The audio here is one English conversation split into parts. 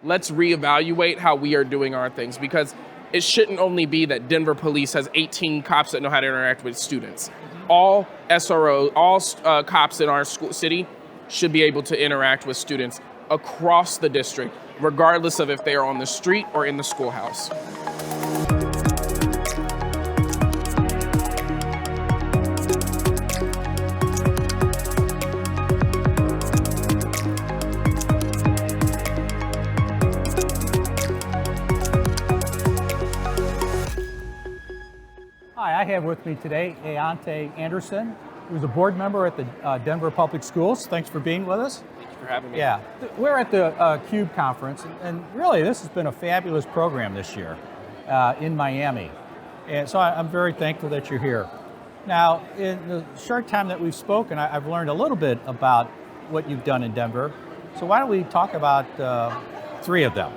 let's reevaluate how we are doing our things, because it shouldn't only be that Denver police has 18 cops that know how to interact with students. All SRO, all cops in our city should be able to interact with students across the district, regardless of if they are on the street or in the schoolhouse. Hi, I have with me today Ouontai M, who's a board member at the Denver Public Schools. Thanks for being with us. Thank you for having me. Yeah, we're at the CUBE conference, and really this has been a fabulous program this year in Miami. And so I'm very thankful that you're here. Now, in the short time that we've spoken, I've learned a little bit about what you've done in Denver. So why don't we talk about three of them?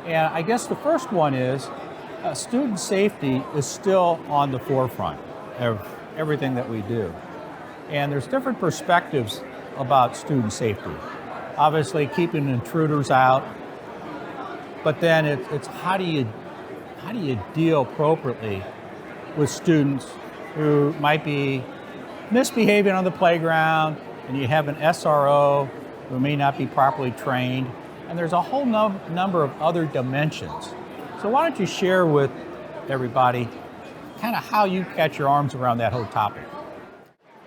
And I guess the first one is student safety is still on the forefront of everything that we do. And there's different perspectives about student safety. Obviously, keeping intruders out, but then it's how do you deal appropriately with students who might be misbehaving on the playground, and you have an SRO who may not be properly trained, and there's a whole number of other dimensions. So why don't you share with everybody kind of how you catch your arms around that whole topic?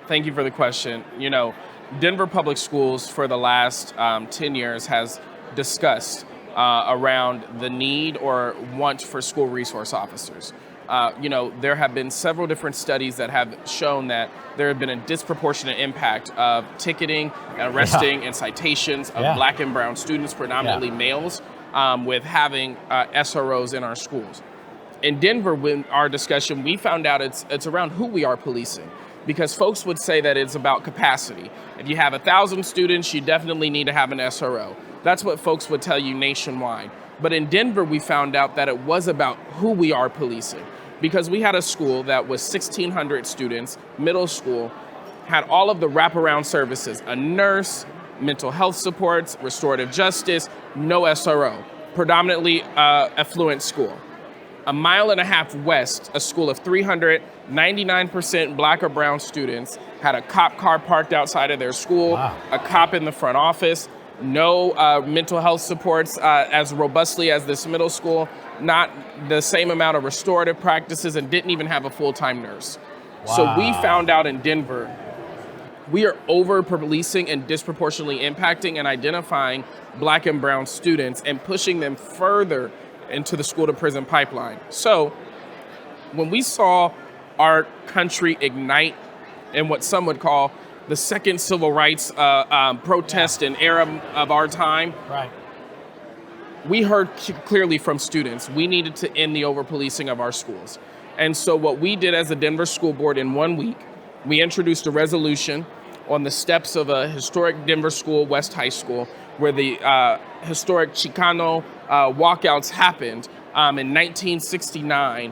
Thank you for the question. You know, Denver Public Schools for the last 10 years has discussed around the need or want for school resource officers. There have been several different studies that have shown that there have been a disproportionate impact of ticketing, arresting, and citations of Black and brown students, predominantly males, with having SROs in our schools. In Denver, with our discussion, we found out it's around who we are policing, because folks would say that it's about capacity. If you have 1,000 students, you definitely need to have an SRO. That's what folks would tell you nationwide. But in Denver, we found out that it was about who we are policing, because we had a school that was 1,600 students, middle school, had all of the wraparound services, a nurse, mental health supports, restorative justice, no SRO, predominantly affluent school. A mile and a half west, a school of 300, 99% Black or brown students, had a cop car parked outside of their school, a cop in the front office, no mental health supports as robustly as this middle school, not the same amount of restorative practices, and didn't even have a full-time nurse. So we found out in Denver, we are over-policing and disproportionately impacting and identifying Black and brown students and pushing them further into the school-to-prison pipeline. So when we saw our country ignite in what some would call the second civil rights protest and era of our time, we heard clearly from students we needed to end the over-policing of our schools. And so what we did as a Denver School Board in 1 week, we introduced a resolution on the steps of a historic Denver school, West High School, where the historic Chicano walkouts happened in 1969.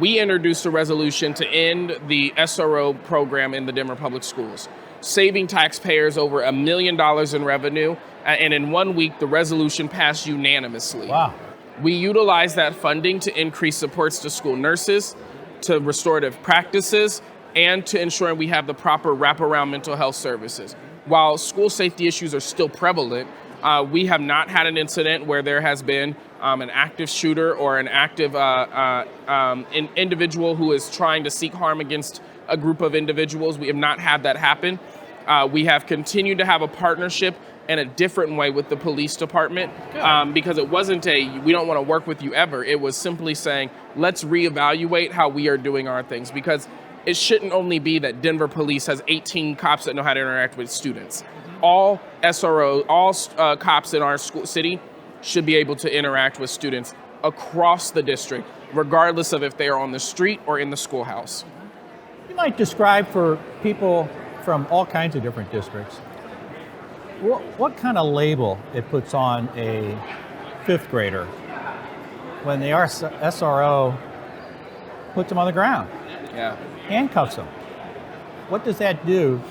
We introduced a resolution to end the SRO program in the Denver Public Schools, saving taxpayers over $1 million in revenue. And in 1 week, the resolution passed unanimously. We utilized that funding to increase supports to school nurses, to restorative practices, and to ensuring we have the proper wraparound mental health services. While school safety issues are still prevalent, we have not had an incident where there has been an active shooter or an active an individual who is trying to seek harm against a group of individuals. We have not had that happen. We have continued to have a partnership in a different way with the police department, because it wasn't we don't want to work with you ever. It was simply saying, let's reevaluate how we are doing our things, because it shouldn't only be that Denver police has 18 cops that know how to interact with students. All SRO, all cops in our city should be able to interact with students across the district, regardless of if they are on the street or in the schoolhouse. You might describe for people from all kinds of different districts, what kind of label it puts on a fifth grader when the SRO puts them on the ground, handcuffs them. What does that do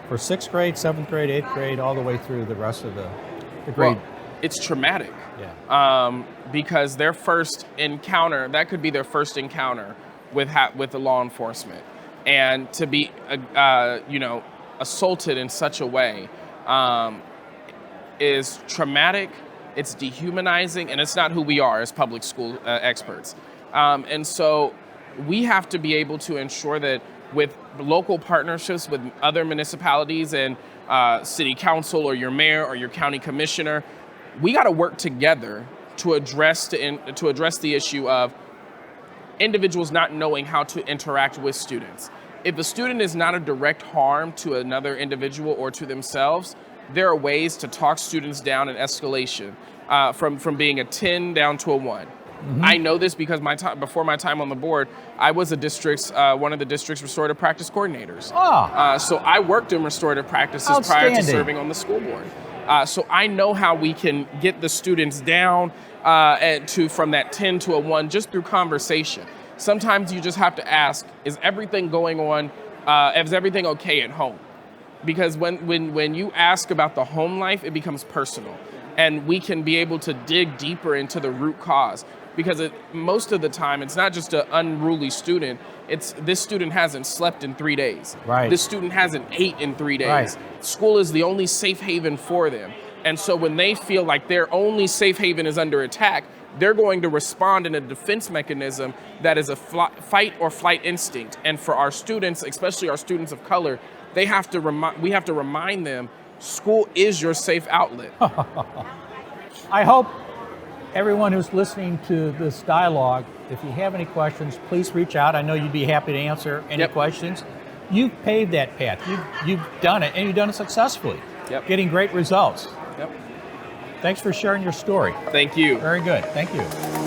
for sixth grade, seventh grade, eighth grade, all the way through the rest of the grade it's traumatic. Yeah. Because their first encounter, that could be their first encounter with the law enforcement, and to be assaulted in such a way is traumatic. It's dehumanizing, and it's not who we are as public school experts. And so we have to be able to ensure that with local partnerships with other municipalities and city council or your mayor or your county commissioner, we got to work together to address the issue of individuals not knowing how to interact with students. If a student is not a direct harm to another individual or to themselves, there are ways to talk students down in escalation from being a 10 down to a 1. Mm-hmm. I know this because before my time on the board, I was one of the district's restorative practice coordinators. Oh. So I worked in restorative practices prior to serving on the school board. So I know how we can get the students down from that 10 to a 1 just through conversation. Sometimes you just have to ask, is everything going on, is everything okay at home? Because when you ask about the home life, it becomes personal. And we can be able to dig deeper into the root cause. Because most of the time, it's not just an unruly student. It's this student hasn't slept in 3 days. Right. This student hasn't ate in 3 days. Right. School is the only safe haven for them. And so when they feel like their only safe haven is under attack, they're going to respond in a defense mechanism that is a fight or flight instinct. And for our students, especially our students of color, we have to remind them, school is your safe outlet. I hope everyone who's listening to this dialogue, if you have any questions, please reach out. I know you'd be happy to answer any questions. You've paved that path. You've done it, and you've done it successfully. Yep. Getting great results. Yep. Thanks for sharing your story. Thank you. Very good. Thank you.